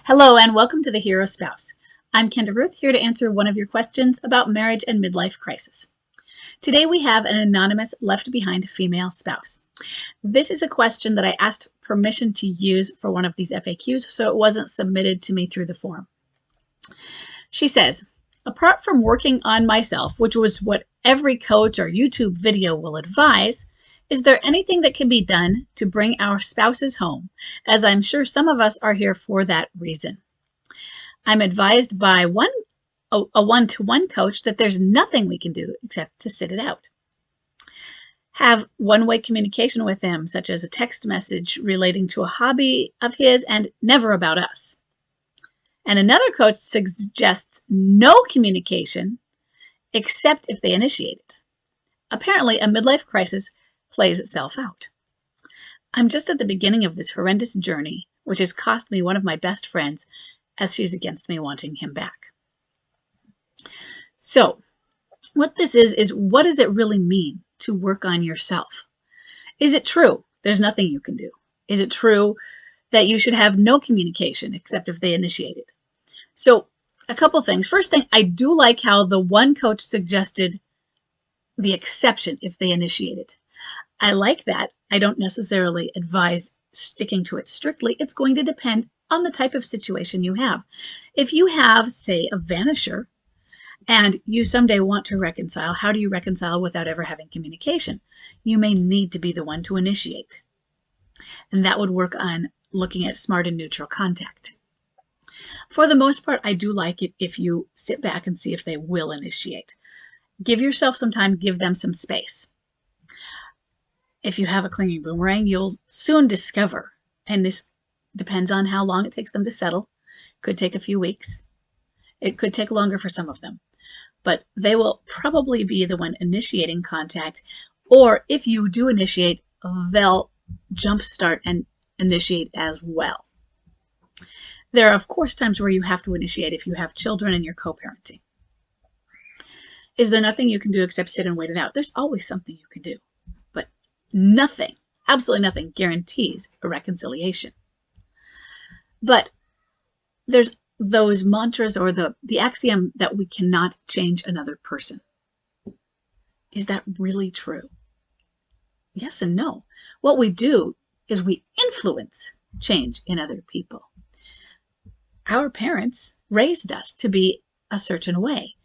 Hello and welcome to The Hero Spouse. I'm Kendra Ruth, here to answer one of your questions about marriage and midlife crisis. Today we have an anonymous left behind female spouse. This is a question that I asked permission to use for one of these FAQs, so it wasn't submitted to me through the forum. She says, apart from working on myself, which was what every coach or YouTube video will advise, is there anything that can be done to bring our spouses home, as I'm sure some of us are here for that reason? I'm advised by a one-to-one coach that there's nothing we can do except to sit it out. Have one-way communication with them, such as a text message relating to a hobby of his and never about us. And another coach suggests no communication except if they initiate it. Apparently, a midlife crisis plays itself out. I'm just at the beginning of this horrendous journey, which has cost me one of my best friends, as she's against me wanting him back. So, what this is what does it really mean to work on yourself? Is it true there's nothing you can do? Is it true that you should have no communication except if they initiate it? So, a couple things. First thing, I do like how the one coach suggested the exception if they initiate it. I like that. I don't necessarily advise sticking to it strictly. It's going to depend on the type of situation you have. If you have, say, a vanisher, and you someday want to reconcile, how do you reconcile without ever having communication? You may need to be the one to initiate. And that would work on looking at smart and neutral contact. For the most part, I do like it if you sit back and see if they will initiate. Give yourself some time, give them some space. If you have a clinging boomerang, you'll soon discover, and this depends on how long it takes them to settle. Could take a few weeks. It could take longer for some of them, but they will probably be the one initiating contact, or if you do initiate, they'll jumpstart and initiate as well. There are, of course, times where you have to initiate if you have children and you're co-parenting. Is there nothing you can do except sit and wait it out? There's always something you can do. Nothing, absolutely nothing, guarantees a reconciliation. But there's those mantras or the axiom that we cannot change another person. Is that really true? Yes and no. What we do is we influence change in other people. Our parents raised us to be a certain way.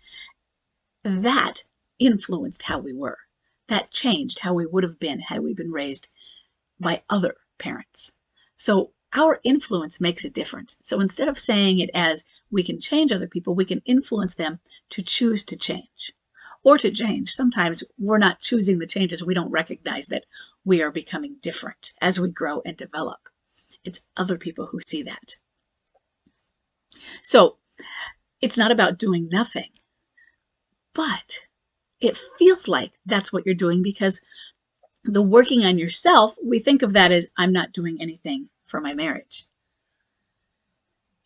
That influenced how we were. That changed how we would have been had we been raised by other parents. So our influence makes a difference. So instead of saying it as we can change other people, we can influence them to choose to change or to change. Sometimes we're not choosing the changes. We don't recognize that we are becoming different as we grow and develop. It's other people who see that. So it's not about doing nothing, but it feels like that's what you're doing because the working on yourself, we think of that as I'm not doing anything for my marriage.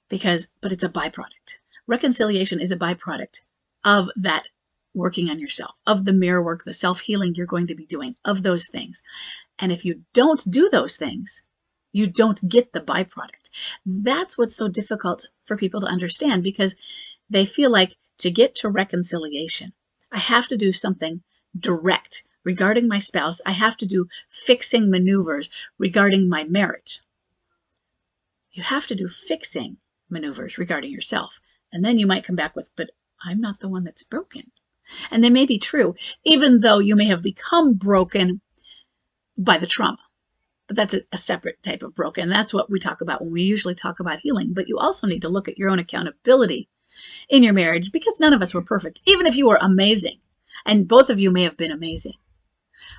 But it's a byproduct. Reconciliation is a byproduct of that working on yourself, of the mirror work, the self-healing you're going to be doing, of those things. And if you don't do those things, you don't get the byproduct. That's what's so difficult for people to understand because they feel like to get to reconciliation, I have to do something direct regarding my spouse. I have to do fixing maneuvers regarding my marriage. You have to do fixing maneuvers regarding yourself. And then you might come back with, but I'm not the one that's broken. And they may be true, even though you may have become broken by the trauma. But that's a separate type of broken. That's what we talk about when we usually talk about healing. But you also need to look at your own accountability in your marriage because none of us were perfect, even if you were amazing. And both of you may have been amazing.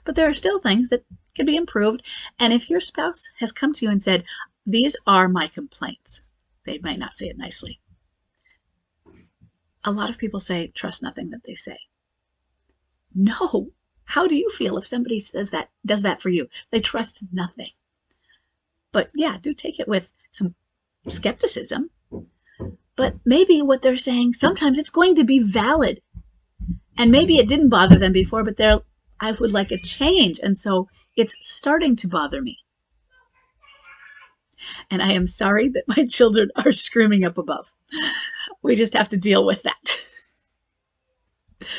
But there are still things that can be improved. And if your spouse has come to you and said, these are my complaints, they might not say it nicely. A lot of people say, trust nothing that they say. No. How do you feel if somebody says that, does that for you? They trust nothing. But yeah, do take it with some skepticism. But maybe what they're saying, sometimes it's going to be valid. And maybe it didn't bother them before, but I would like a change. And so it's starting to bother me. And I am sorry that my children are screaming up above. We just have to deal with that.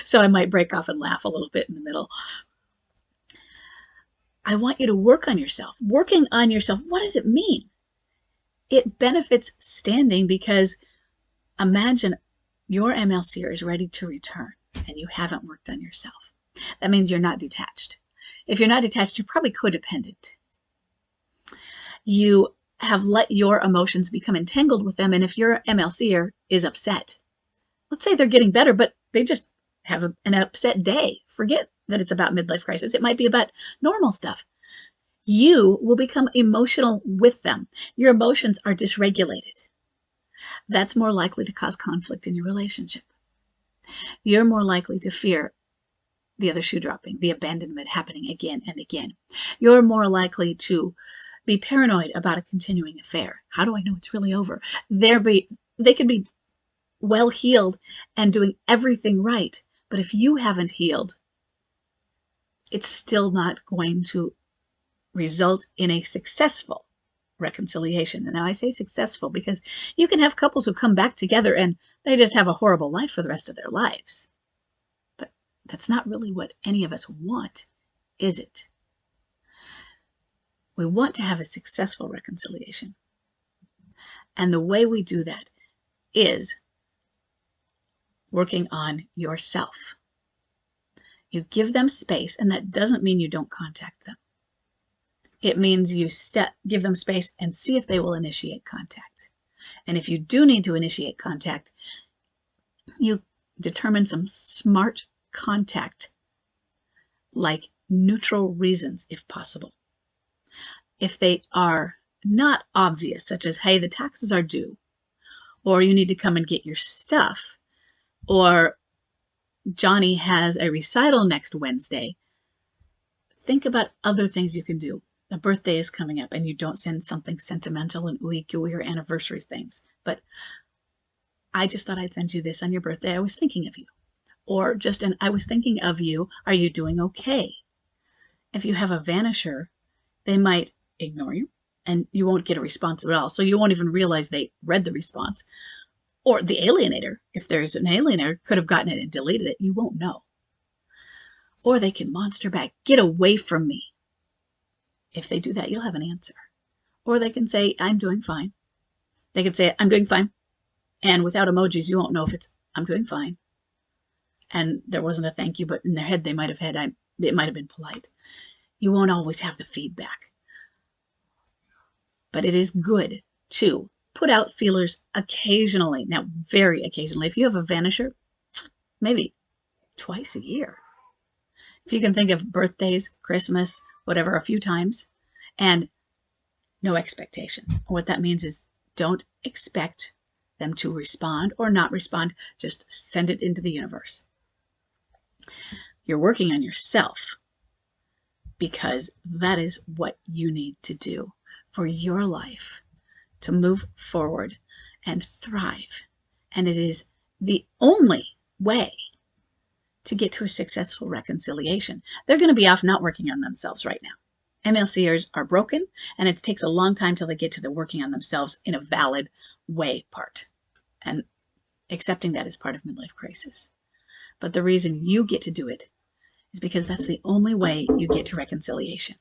So I might break off and laugh a little bit in the middle. I want you to work on yourself. Working on yourself, what does it mean? It benefits standing, because imagine your MLCer is ready to return and you haven't worked on yourself. That means you're not detached. If you're not detached, you're probably codependent. You have let your emotions become entangled with them. And if your MLCer is upset, let's say they're getting better, but they just have an upset day. Forget that it's about midlife crisis. It might be about normal stuff. You will become emotional with them. Your emotions are dysregulated. That's more likely to cause conflict in your relationship. You're more likely to fear the other shoe dropping, the abandonment happening again and again. You're more likely to be paranoid about a continuing affair. How do I know it's really over? They could be well healed and doing everything right, but if you haven't healed, it's still not going to result in a successful reconciliation. And now I say successful because you can have couples who come back together and they just have a horrible life for the rest of their lives. But that's not really what any of us want, is it? We want to have a successful reconciliation. And the way we do that is working on yourself. You give them space, and that doesn't mean you don't contact them. It means you give them space and see if they will initiate contact. And if you do need to initiate contact, you determine some smart contact, like neutral reasons if possible. If they are not obvious, such as, hey, the taxes are due, or you need to come and get your stuff, or Johnny has a recital next Wednesday, think about other things you can do. A birthday is coming up and you don't send something sentimental and ooey gooey or anniversary things, but I just thought I'd send you this on your birthday. I was thinking of you. Or just I was thinking of you. Are you doing okay? If you have a vanisher, they might ignore you and you won't get a response at all. So you won't even realize they read the response. Or the alienator, if there's an alienator, could have gotten it and deleted it. You won't know. Or they can monster back, get away from me. If they do that, you'll have an answer. Or they can say, I'm doing fine. They can say, I'm doing fine. And without emojis, you won't know if it's, I'm doing fine. And there wasn't a thank you, but in their head, they might have had, it might have been polite. You won't always have the feedback. But it is good to put out feelers occasionally. Now, very occasionally. If you have a vanisher, maybe twice a year. If you can think of birthdays, Christmas, whatever, a few times, and no expectations. What that means is don't expect them to respond or not respond. Just send it into the universe. You're working on yourself because that is what you need to do for your life to move forward and thrive. And it is the only way to get to a successful reconciliation. They're going to be off not working on themselves right now. MLCers are broken, and it takes a long time till they get to the working on themselves in a valid way part. And accepting that is part of midlife crisis. But the reason you get to do it is because that's the only way you get to reconciliation,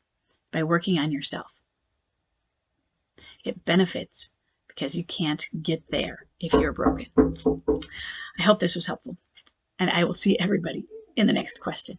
by working on yourself. It benefits because you can't get there if you're broken. I hope this was helpful. And I will see everybody in the next question.